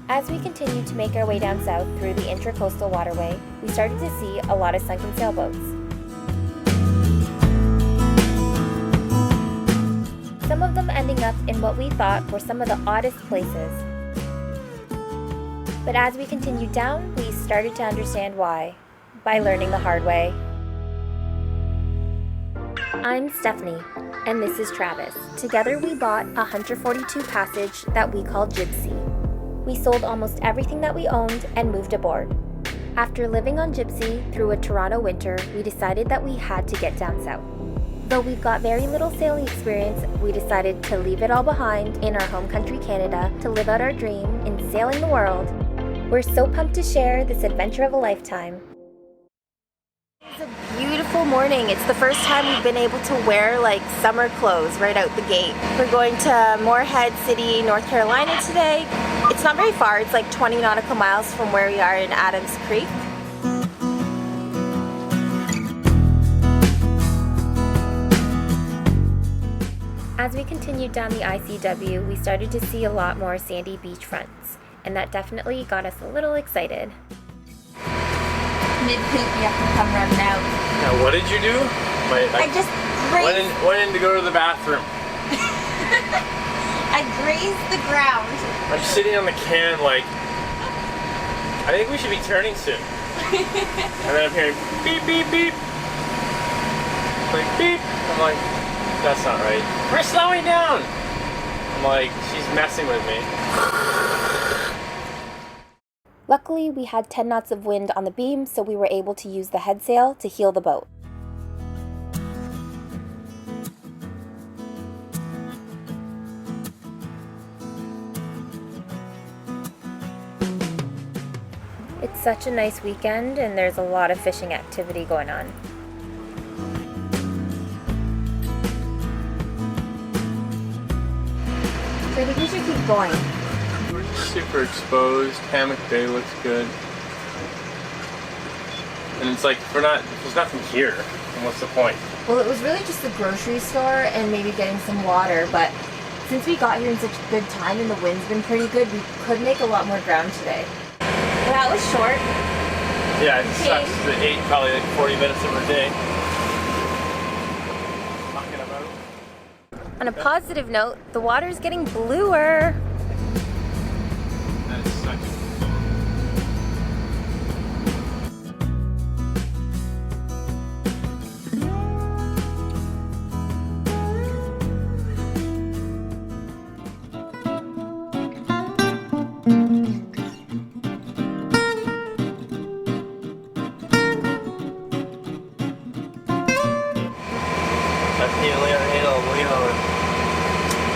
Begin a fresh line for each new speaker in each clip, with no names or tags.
As we continued to make our way down south through the intracoastal waterway, we started to see a lot of sunken sailboats. Some of them ending up in what we thought were some of the oddest places. But as we continued down, we started to understand why, by learning the hard way. I'm Stephanie, and this is Travis. Together we bought a Hunter 42 Passage that we called Jibsea. We sold almost everything that we owned and moved aboard. After living on Jibsea through a Toronto winter, we decided that we had to get down south. Though we've got very little sailing experience, we decided to leave it all behind in our home country Canada to live out our dream in sailing the world. We're so pumped to share this adventure of a lifetime. It's a beautiful morning. It's the first time we've been able to wear like summer clothes right out the gate. We're going to Morehead City, North Carolina today. It's not very far. It's like 20 nautical miles from where we are in Adams Creek. As we continued down the ICW, we started to see a lot more sandy beach fronts, and that definitely got us a little excited.
Mid-poop, you have to come running out.
Now, what did you do?
I just grazed.
Went in to go to the bathroom.
I grazed the ground.
I'm sitting on the can like, I think we should be turning soon. And then I'm hearing beep, beep, beep. Like, beep. I'm like, that's not right. We're slowing down. I'm like, she's messing with me.
Luckily, we had 10 knots of wind on the beam, so we were able to use the head sail to heel the boat. It's such a nice weekend, and there's a lot of fishing activity going on. So I think we should keep going.
Super exposed. Hammock Bay looks good. And it's like, there's nothing here. And what's the point?
Well, it was really just the grocery store and maybe getting some water, but since we got here in such a good time and the wind's been pretty good, we could make a lot more ground today. Well, that was short.
Yeah, it sucks. It ate probably like 40 minutes of our day. Talking about.
On a positive note, the water's getting bluer.
That sucks.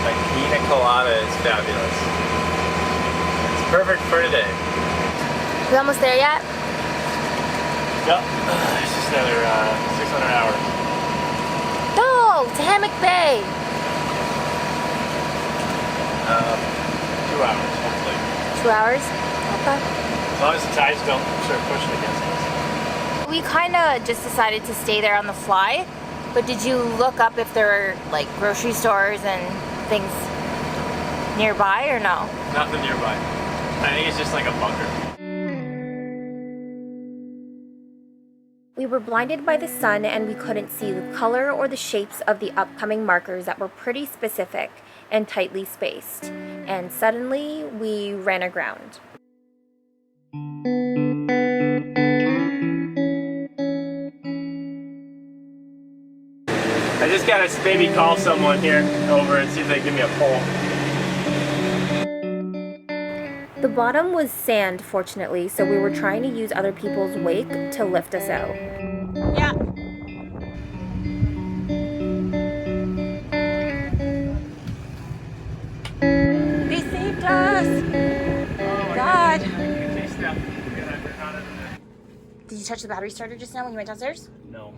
My pina colada is fabulous. It's perfect for today.
We almost there yet?
Yep. It's just another 600 hours.
No, to Hammock Bay.
2 hours, hopefully.
2 hours? Okay.
As long as the tides don't start pushing against us.
We kind of just decided to stay there on the fly, but did you look up if there were like grocery stores and things nearby or no?
Nothing nearby. I think it's just like a bunker.
We were blinded by the sun and we couldn't see the color or the shapes of the upcoming markers that were pretty specific and tightly spaced. And suddenly we ran aground.
I just gotta maybe call someone here over and see if they can give me a pole.
The bottom was sand, fortunately, so we were trying to use other people's wake to lift us out.
Yeah. They saved us.
Oh
God.
Okay, Steph.
Did you touch the battery starter just now when you went downstairs?
No.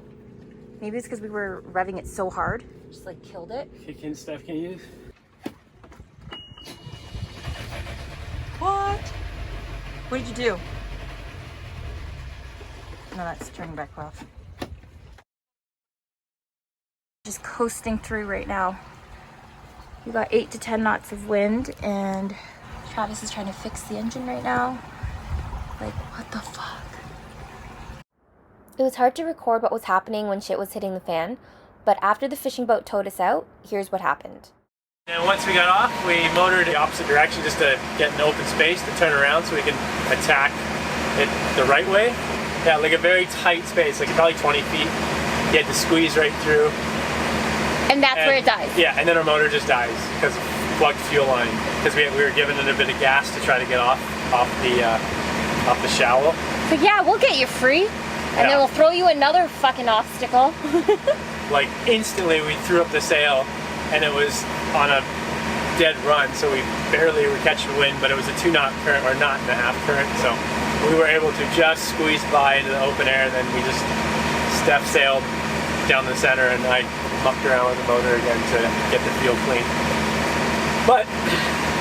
Maybe it's because we were revving it so hard. Just like killed it.
Kick in, Steph, can you?
What? What did you do? No, that's turning back off.
Just coasting through right now. We got 8 to 10 knots of wind and Travis is trying to fix the engine right now. Like, what the fuck? It was hard to record what was happening when shit was hitting the fan, but after the fishing boat towed us out, here's what happened.
And once we got off, we motored the opposite direction just to get an open space to turn around so we can attack it the right way. Yeah, like a very tight space, like probably 20 feet. You had to squeeze right through.
And that's where it dies?
Yeah, and then our motor just dies because of plugged fuel line. Because we were giving it a bit of gas to try to get off the shower.
So yeah, we'll get you free. And then we'll throw you another fucking obstacle.
Like instantly we threw up the sail and it was on a dead run, so we barely were catching wind, but it was a 2-knot current or knot and a half current, so we were able to just squeeze by into the open air, and then we just step sailed down the center, and I mucked around with the motor again to get the fuel clean. But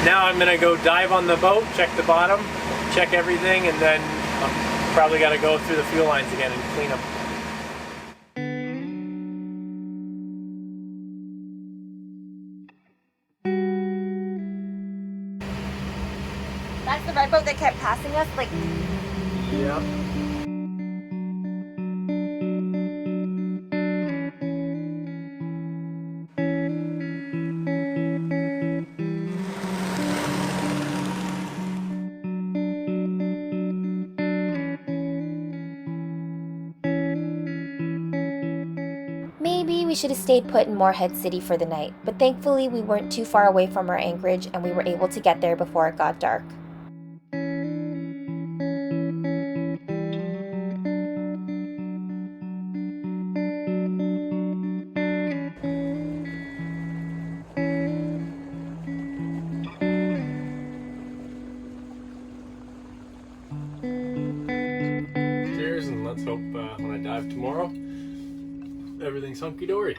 now I'm gonna go dive on the boat, check the bottom, check everything, and then I'm probably gotta go through the fuel lines again and clean them.
That's the red boat that kept passing us, like...
Yeah.
Maybe we should have stayed put in Morehead City for the night, but thankfully we weren't too far away from our anchorage and we were able to get there before it got dark.
Cheers, and let's hope when I dive tomorrow, everything's hunky-dory.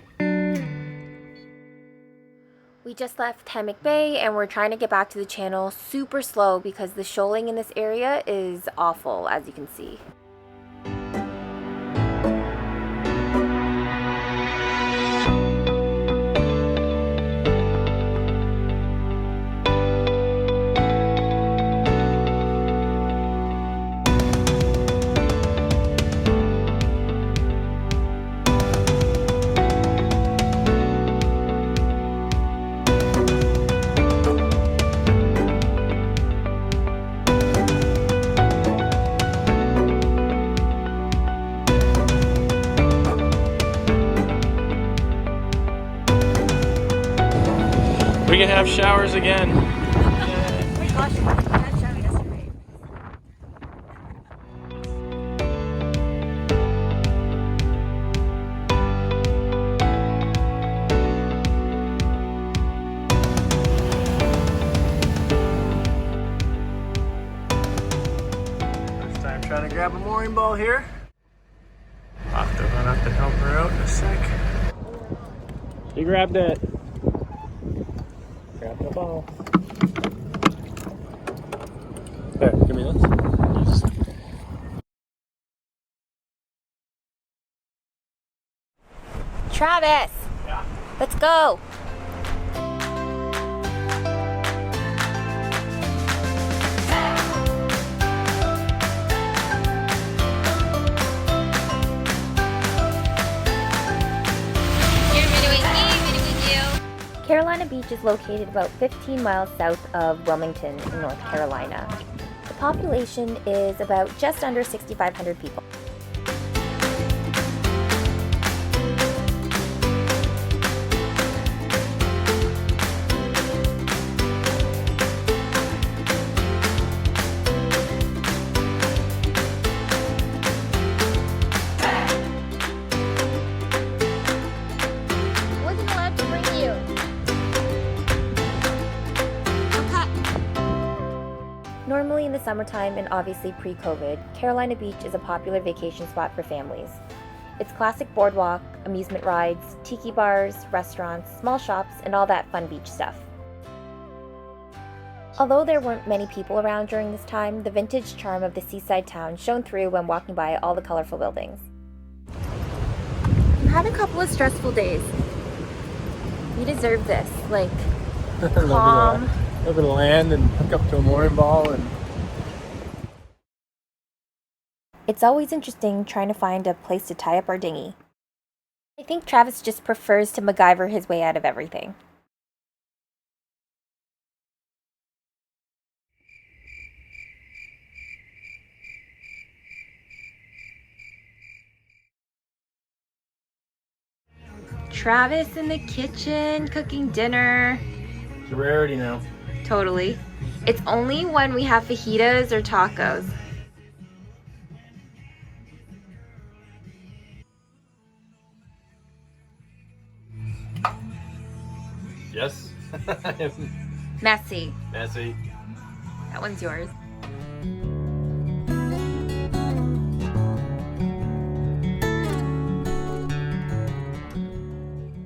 We just left Hammock Bay and we're trying to get back to the channel super slow because the shoaling in this area is awful, as you can see.
We can have showers again.
Oh my gosh, we had a shower yesterday.
First time trying to grab a mooring ball here. I'll have to run up and help her out in a sec. You grabbed it. Grab the ball. There, give me this.
Travis!
Yeah.
Let's go! Carolina Beach is located about 15 miles south of Wilmington in North Carolina. The population is about just under 6,500 people. Wasn't allowed to bring you. Normally in the summertime and obviously pre-COVID, Carolina Beach is a popular vacation spot for families. It's classic boardwalk, amusement rides, tiki bars, restaurants, small shops, and all that fun beach stuff. Although there weren't many people around during this time, the vintage charm of the seaside town shone through when walking by all the colorful buildings. I've had a couple of stressful days. You deserve this, like calm,
We're gonna land and hook up to a mooring ball and.
It's always interesting trying to find a place to tie up our dinghy. I think Travis just prefers to MacGyver his way out of everything. Travis in the kitchen cooking dinner.
It's a rarity now.
Totally. It's only when we have fajitas or tacos.
Yes.
Messy.
Messy.
That one's yours.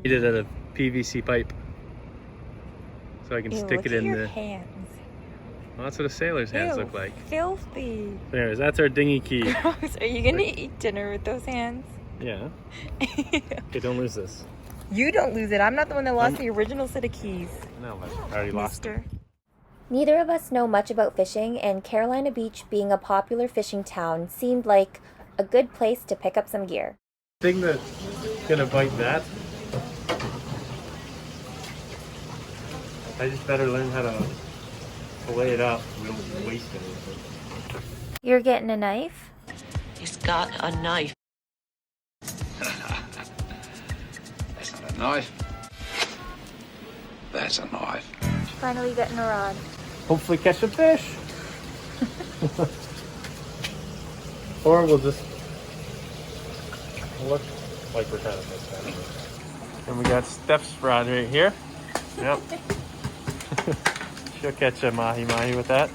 Eat it out of PVC pipe. So I can
Ew,
stick
look
it
at
in
your
the.
hands.
Well, that's what a sailor's hands
Ew,
look like.
filthy.
So anyways, that's our dinghy key.
Gross. Are you gonna eat dinner with those hands?
Yeah. Okay, don't lose this.
You don't lose it. I'm not the one that lost the original set of keys.
No, but I already lost it.
Mister.
Neither of us know much about fishing, and Carolina Beach, being a popular fishing town, seemed like a good place to pick up some gear.
Thing that's gonna bite that. I just better learn how to fillet it up. We don't waste anything.
You're getting a knife?
He's got a knife.
That's not a knife. That's a knife.
Finally getting a rod.
Hopefully catch some fish. Or we'll just look like we're trying to fish that. And we got Steph's rod right here. Yep. She'll catch a mahi-mahi with that.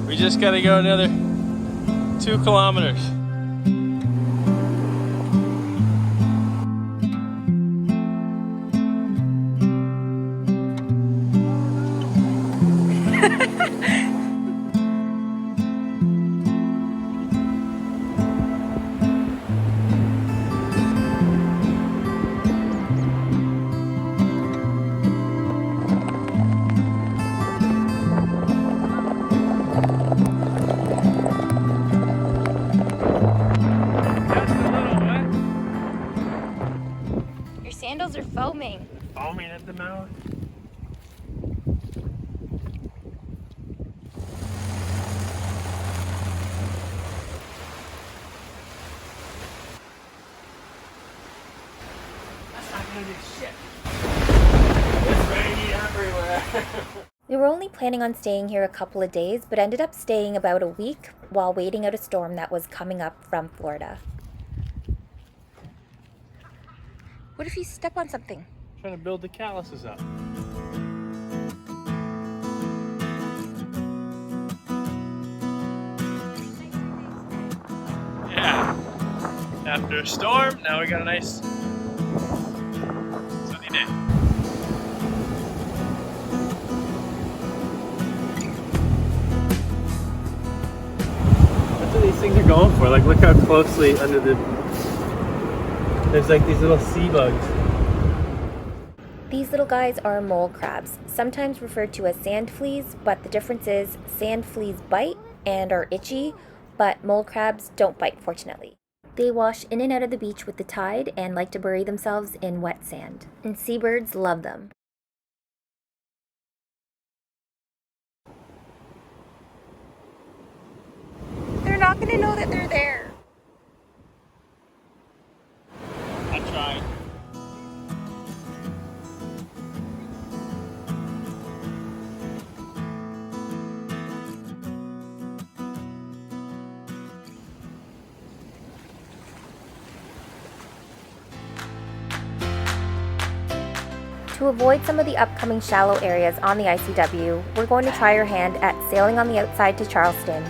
We just gotta go another 2 kilometers.
Your sandals are foaming.
Foaming at the mouth. That's not gonna do shit. It's rainy everywhere.
We were only planning on staying here a couple of days, but ended up staying about a week while waiting out a storm that was coming up from Florida.
What if you step on something?
Trying to build the calluses up. Yeah. After a storm, now we got a nice sunny day. That's what these things are going for. Like, look how closely under the. There's like these little sea bugs.
These little guys are mole crabs, sometimes referred to as sand fleas, but the difference is sand fleas bite and are itchy, but mole crabs don't bite, fortunately. They wash in and out of the beach with the tide and like to bury themselves in wet sand, and seabirds love them.
They're not gonna know that they're there.
I tried.
To avoid some of the upcoming shallow areas on the ICW, we're going to try our hand at sailing on the outside to Charleston.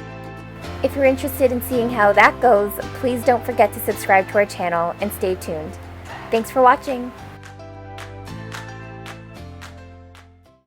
If you're interested in seeing how that goes, please don't forget to subscribe to our channel and stay tuned. Thanks for watching!